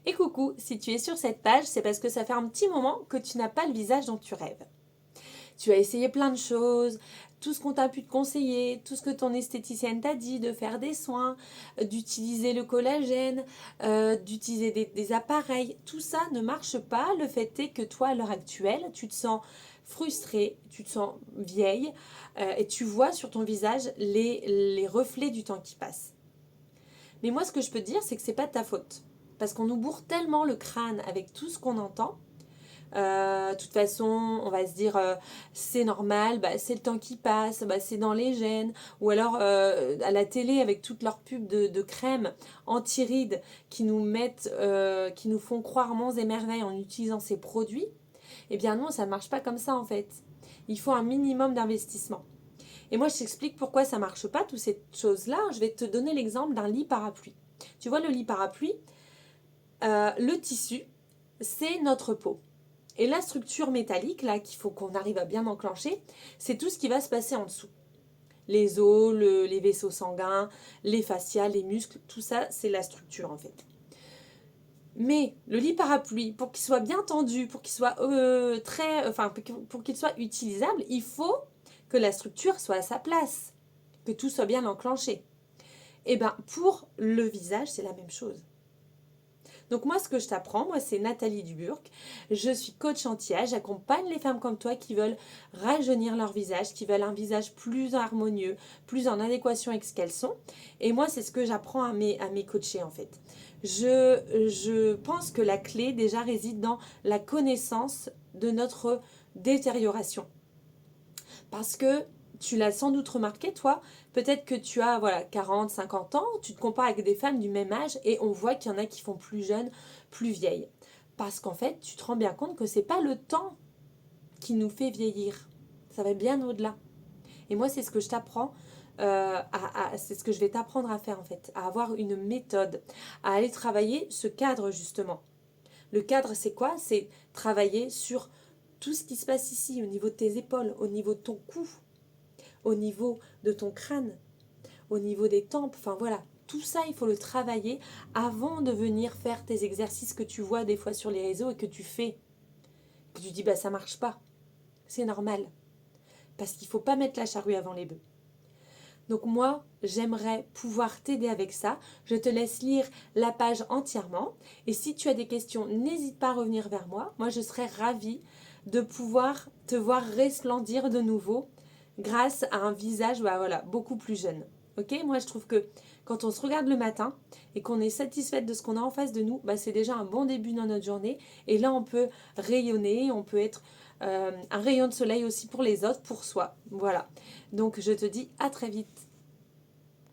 Et coucou, si tu es sur cette page, c'est parce que ça fait un petit moment que tu n'as pas le visage dont tu rêves. Tu as essayé plein de choses, tout ce qu'on t'a pu te conseiller, tout ce que ton esthéticienne t'a dit, de faire des soins, d'utiliser le collagène, d'utiliser des appareils, tout ça ne marche pas. Le fait est que toi, à l'heure actuelle, tu te sens frustrée, tu te sens vieille et tu vois sur ton visage les reflets du temps qui passe. Mais moi, ce que je peux te dire, c'est que c'est pas de ta faute. Parce qu'on nous bourre tellement le crâne avec tout ce qu'on entend. De toute façon, on va se dire c'est normal, bah, c'est le temps qui passe, bah, c'est dans les gènes. Ou alors à la télé avec toutes leurs pubs de crème anti-rides qui nous mettent, qui nous font croire monts et merveilles en utilisant ces produits. Eh bien non, ça ne marche pas comme ça en fait. Il faut un minimum d'investissement. Et moi, je t'explique pourquoi ça marche pas, toutes ces choses-là. Je vais te donner l'exemple d'un lit parapluie. Tu vois, le lit parapluie, le tissu, c'est notre peau. Et la structure métallique, là, qu'il faut qu'on arrive à bien enclencher, c'est tout ce qui va se passer en dessous. Les os, les vaisseaux sanguins, les fascias, les muscles, tout ça, c'est la structure en fait. Mais le lit parapluie, pour qu'il soit bien tendu, pour qu'il soit pour qu'il soit utilisable, il faut que la structure soit à sa place, que tout soit bien enclenché. Et bien pour le visage, c'est la même chose. Donc moi, ce que je t'apprends, moi, c'est Nathalie Duburc. Je suis coach anti-âge. J'accompagne les femmes comme toi qui veulent rajeunir leur visage, qui veulent un visage plus harmonieux, plus en adéquation avec ce qu'elles sont. Et moi, c'est ce que j'apprends à mes coachés, en fait. Je pense que la clé, déjà, réside dans la connaissance de notre détérioration. Parce que tu l'as sans doute remarqué, toi, peut-être que tu as 40, 50 ans, tu te compares avec des femmes du même âge et on voit qu'il y en a qui font plus jeunes, plus vieilles. Parce qu'en fait, tu te rends bien compte que c'est pas le temps qui nous fait vieillir. Ça va bien au-delà. Et moi, c'est ce que je t'apprends, c'est ce que je vais t'apprendre à faire en fait, à avoir une méthode, à aller travailler ce cadre justement. Le cadre, c'est quoi? C'est travailler sur tout ce qui se passe ici, au niveau de tes épaules, au niveau de ton cou, au niveau de ton crâne, au niveau des tempes, enfin voilà. Tout ça, il faut le travailler avant de venir faire tes exercices que tu vois des fois sur les réseaux et que tu fais. Que tu dis, bah ça marche pas. C'est normal. Parce qu'il ne faut pas mettre la charrue avant les bœufs. Donc moi, j'aimerais pouvoir t'aider avec ça. Je te laisse lire la page entièrement. Et si tu as des questions, n'hésite pas à revenir vers moi. Moi, je serais ravie de pouvoir te voir resplendir de nouveau grâce à un visage beaucoup plus jeune. Ok? Moi, je trouve que quand on se regarde le matin et qu'on est satisfaite de ce qu'on a en face de nous, c'est déjà un bon début dans notre journée. Et là, on peut rayonner, on peut être un rayon de soleil aussi pour les autres, pour soi. Voilà. Donc, je te dis à très vite.